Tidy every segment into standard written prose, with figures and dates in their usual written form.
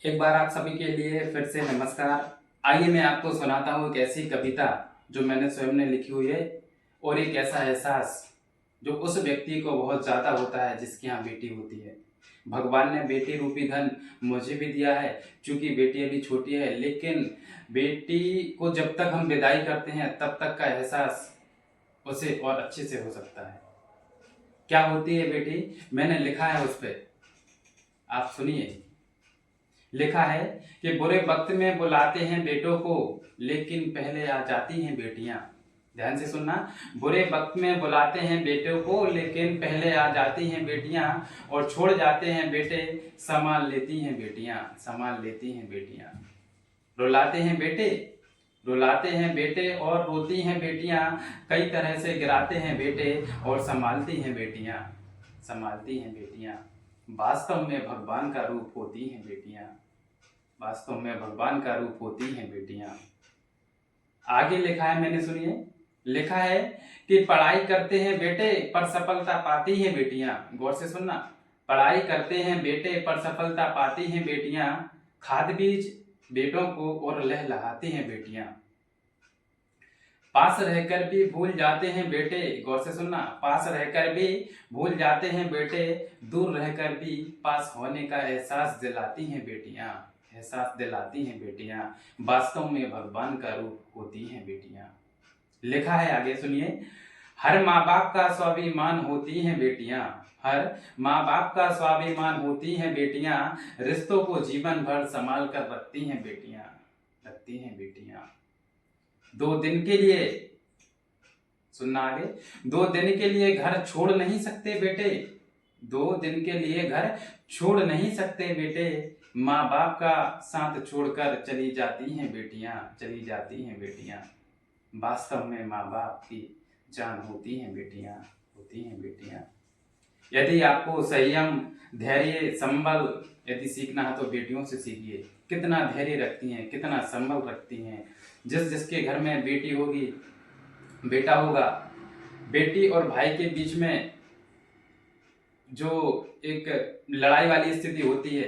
एक बार आप सभी के लिए फिर से नमस्कार। आइए मैं आपको सुनाता हूँ एक ऐसी कविता जो मैंने स्वयं ने लिखी हुई है और एक ऐसा एहसास जो उस व्यक्ति को बहुत ज़्यादा होता है जिसके यहाँ बेटी होती है। भगवान ने बेटी रूपी धन मुझे भी दिया है, क्योंकि बेटी अभी छोटी है, लेकिन बेटी को जब तक हम विदाई करते हैं तब तक का एहसास उसे और अच्छे से हो सकता है। क्या होती है बेटी, मैंने लिखा है उस पर, आप सुनिए। लिखा है कि बुरे वक्त में बुलाते हैं बेटों को, लेकिन पहले आ जाती हैं बेटियां। ध्यान से सुनना। बुरे वक्त में बुलाते हैं बेटों को, लेकिन पहले आ जाती हैं बेटियां, और छोड़ जाते हैं बेटे, संभाल लेती हैं बेटियां, संभाल लेती हैं बेटियां। रुलाते हैं बेटे, रुलाते हैं बेटे और रोती हैं बेटियां, कई तरह से गिराते हैं बेटे और संभालती हैं बेटियां, संभालती हैं बेटियां। वास्तव में भगवान का रूप होती हैं बेटियां, वास्तव में भगवान का रूप होती हैं बेटियां। आगे लिखा है, मैंने सुनिए। लिखा है कि पढ़ाई करते हैं बेटे पर सफलता पाती हैं बेटियां। गौर से सुनना। पढ़ाई करते हैं बेटे पर सफलता पाती हैं बेटियां, खाद बीज बेटों को और लहलहाती हैं बेटियां। पास रहकर भी भूल जाते हैं बेटे, गौर से सुनना, पास रहकर भी भूल जाते हैं बेटे, दूर रहकर भी पास होने का एहसास दिलाती हैं बेटियां, एहसास दिलाती हैं बेटियां। वास्तव में भगवान का रूप होती हैं बेटियां। लिखा है, आगे सुनिए। हर माँ बाप का स्वाभिमान होती हैं बेटियां, हर माँ बाप का स्वाभिमान होती हैं बेटियां, रिश्तों को जीवन भर संभाल कर रखती हैं बेटियां, रखती हैं बेटियां। 2 दिन के लिए, सुनना आगे, 2 दिन के लिए घर छोड़ नहीं सकते बेटे, 2 दिन के लिए घर छोड़ नहीं सकते बेटे, माँ बाप का साथ छोड़कर चली जाती हैं बेटियां, चली जाती हैं बेटियां। वास्तव में माँ बाप की जान होती हैं बेटियां, होती हैं बेटियां। यदि आपको संयम, धैर्य, संबल यदि सीखना है तो बेटियों से सीखिए। कितना धैर्य रखती हैं, कितना संबल रखती हैं। जिस जिसके घर में बेटी होगी, बेटा होगा, बेटी और भाई के बीच में जो एक लड़ाई वाली स्थिति होती है,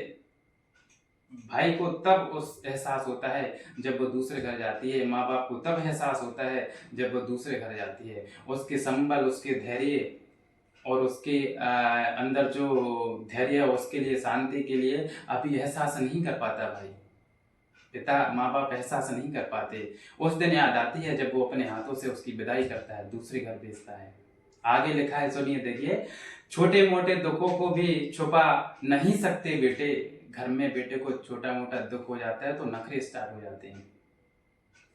भाई को तब उस एहसास होता है जब वो दूसरे घर जाती है, माँ बाप को तब एहसास होता है जब वो दूसरे घर जाती है। उसके संबल, उसके धैर्य और उसके अंदर जो धैर्य है, उसके लिए, शांति के लिए अभी एहसास नहीं कर पाता भाई, पिता माँ बाप एहसास नहीं कर पाते। उस दिन याद आती है जब वो अपने हाथों से उसकी विदाई करता है, दूसरे घर भेजता है। आगे लिखा है, सुनिए, देखिए। छोटे मोटे दुखों को भी छुपा नहीं सकते बेटे, घर में बेटे को छोटा मोटा दुख हो जाता है तो नखरे स्टार्ट हो जाते हैं।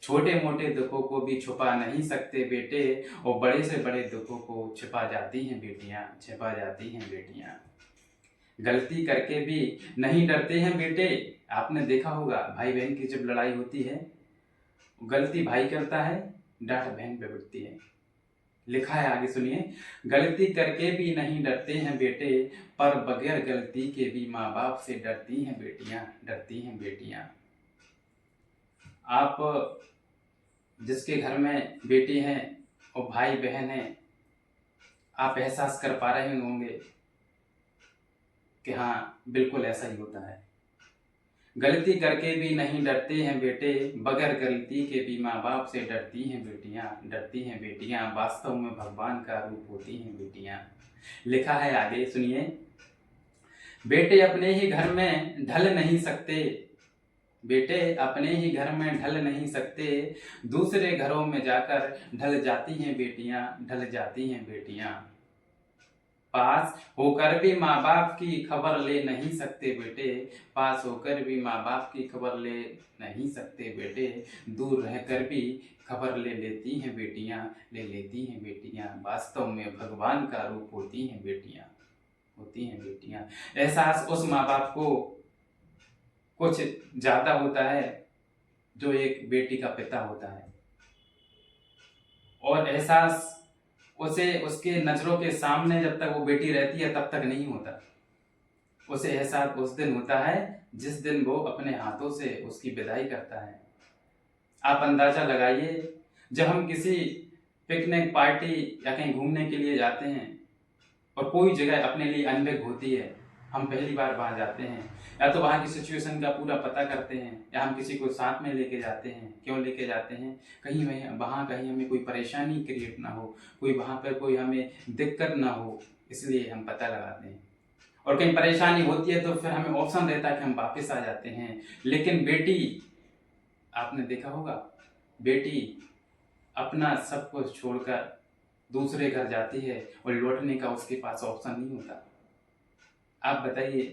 छोटे मोटे दुखों को भी छुपा नहीं सकते बेटे, और बड़े से बड़े दुखों को छिपा जाती हैं बेटियां, छिपा जाती हैं बेटियां। गलती करके भी नहीं डरते हैं बेटे। आपने देखा होगा भाई बहन की जब लड़ाई होती है, गलती भाई करता है, डांट बहन पे पड़ती है। लिखा है, आगे सुनिए। गलती करके भी नहीं डरते हैं बेटे, पर बगैर गलती के भी माँ बाप से डरती हैं बेटियां, डरती हैं बेटियां। आप जिसके घर में बेटी हैं और भाई बहन हैं, आप एहसास कर पा रहे होंगे कि हाँ, बिल्कुल ऐसा ही होता है। गलती करके भी नहीं डरते हैं बेटे, बगैर गलती के भी माँ बाप से डरती हैं बेटियां, डरती हैं बेटियां। वास्तव में भगवान का रूप होती हैं बेटियां। लिखा है, आगे सुनिए। बेटे अपने ही घर में ढल नहीं सकते, बेटे अपने ही घर में ढल नहीं सकते, दूसरे घरों में जाकर ढल जाती हैं बेटियां, ढल जाती हैं बेटियां। पास होकर भी माँ बाप की खबर ले नहीं सकते बेटे, पास होकर भी माँ बाप की खबर ले नहीं सकते बेटे, दूर रहकर भी खबर ले लेती हैं बेटियां, ले लेती हैं बेटियां। वास्तव में भगवान का रूप होती हैं बेटियां, होती हैं बेटियां। एहसास उस माँ बाप को कुछ ज्यादा होता है जो एक बेटी का पिता होता है, और एहसास उसे उसके नजरों के सामने जब तक वो बेटी रहती है तब तक नहीं होता। उसे एहसास उस दिन होता है जिस दिन वो अपने हाथों से उसकी विदाई करता है। आप अंदाजा लगाइए, जब हम किसी पिकनिक पार्टी या कहीं घूमने के लिए जाते हैं और कोई जगह अपने लिए अनबिग होती है, हम पहली बार वहाँ जाते हैं, या तो वहाँ की सिचुएशन का पूरा पता करते हैं, या हम किसी को साथ में लेके जाते हैं। क्यों लेके जाते हैं? कहीं वहाँ कहीं हमें कोई परेशानी क्रिएट ना हो, कोई वहाँ पर कोई हमें दिक्कत ना हो, इसलिए हम पता लगाते हैं। और कहीं परेशानी होती है तो फिर हमें ऑप्शन रहता है कि हम वापस आ जाते हैं। लेकिन बेटी, आपने देखा होगा, बेटी अपना सब कुछ छोड़कर दूसरे घर जाती है और लौटने का उसके पास ऑप्शन नहीं होता। आप बताइए,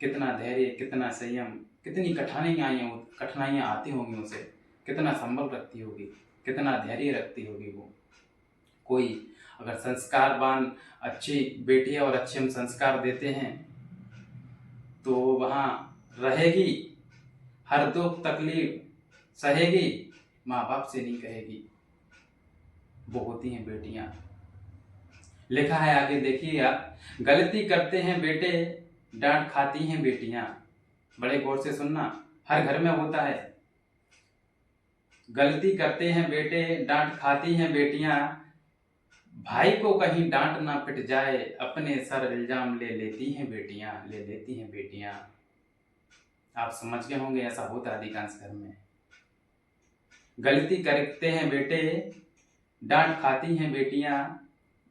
कितना धैर्य, कितना संयम, कितनी कठिनाइयाँ आती होंगी उसे, कितना संभल रखती होगी, कितना धैर्य रखती होगी वो। कोई अगर संस्कारवान अच्छी बेटी है और अच्छे हम संस्कार देते हैं तो वहाँ रहेगी, हर दुख तकलीफ सहेगी, माँ बाप से नहीं कहेगी। वो होती हैं बेटियाँ। लिखा है आगे, देखिए आप, गलती करते हैं बेटे, डांट खाती हैं बेटियां। बड़े गौर से सुनना, हर घर में होता है। गलती करते हैं बेटे, डांट खाती हैं बेटियां, भाई को कहीं डांट ना पिट जाए, अपने सर इल्जाम ले लेती हैं बेटियां। आप समझ गए होंगे, ऐसा होता है अधिकांश घर में। गलती करते हैं बेटे, डांट खाती हैं बेटियां,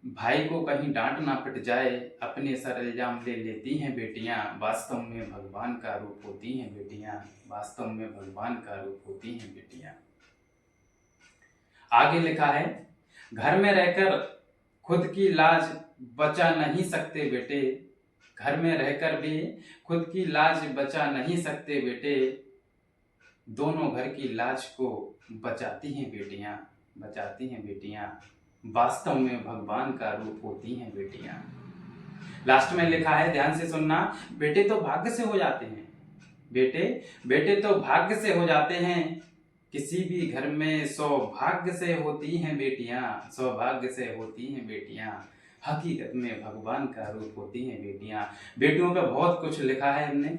भाई को कहीं डांट ना पिट जाए, अपने सर इल्जाम ले लेती हैं बेटियां, वास्तव में भगवान का रूप होती हैं बेटियां, वास्तव में भगवान का रूप होती हैं बेटियां। आगे लिखा है, घर में रहकर खुद की लाज बचा नहीं सकते बेटे, घर में रहकर भी खुद की लाज बचा नहीं सकते बेटे, दोनों घर की लाज को बचाती हैं बेटियां, वास्तव में भगवान का रूप होती हैं बेटियां। लास्ट में लिखा है, ध्यान से सुनना, बेटे तो भाग्य से हो जाते हैं, बेटे तो भाग्य से हो जाते हैं, किसी भी घर में सौभाग्य से होती हैं बेटियां, हकीकत में भगवान का रूप होती हैं बेटियां। बेटियों पे बहुत कुछ लिखा है, हमने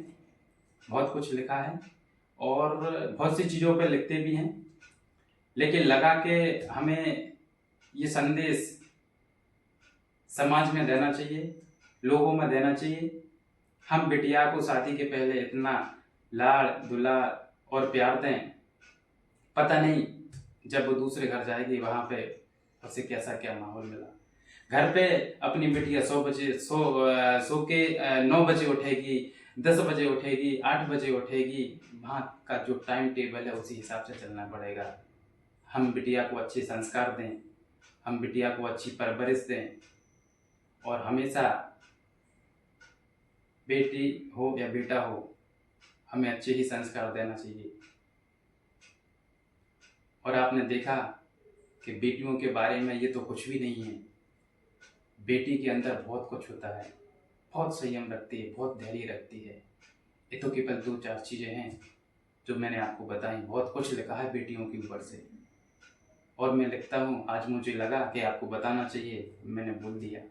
बहुत कुछ लिखा है और बहुत सी चीज़ों पे लिखते भी हैं, लेकिन लगा के हमें ये संदेश समाज में देना चाहिए, लोगों में देना चाहिए। हम बिटिया को शादी के पहले इतना लाड़ दुलार और प्यार दें, पता नहीं जब वो दूसरे घर जाएगी वहाँ पे उसे कैसा क्या माहौल मिला। घर पे अपनी बिटिया 9 बजे उठेगी, 10 बजे उठेगी, 8 बजे उठेगी, वहाँ का जो टाइम टेबल है उसी हिसाब से चलना पड़ेगा। हम बिटिया को अच्छे संस्कार दें, हम बिटिया को अच्छी परवरिश दें और हमेशा बेटी हो या बेटा हो, हमें अच्छे ही संस्कार देना चाहिए। और आपने देखा कि बेटियों के बारे में ये तो कुछ भी नहीं है, बेटी के अंदर बहुत कुछ होता है, बहुत संयम रखती है, बहुत धैर्य रखती है। ये तो केवल 2-4 चीज़ें हैं जो मैंने आपको बताई। बहुत कुछ लिखा है बेटियों के ऊपर से और मैं लिखता हूँ। आज मुझे लगा कि आपको बताना चाहिए, मैंने बोल दिया।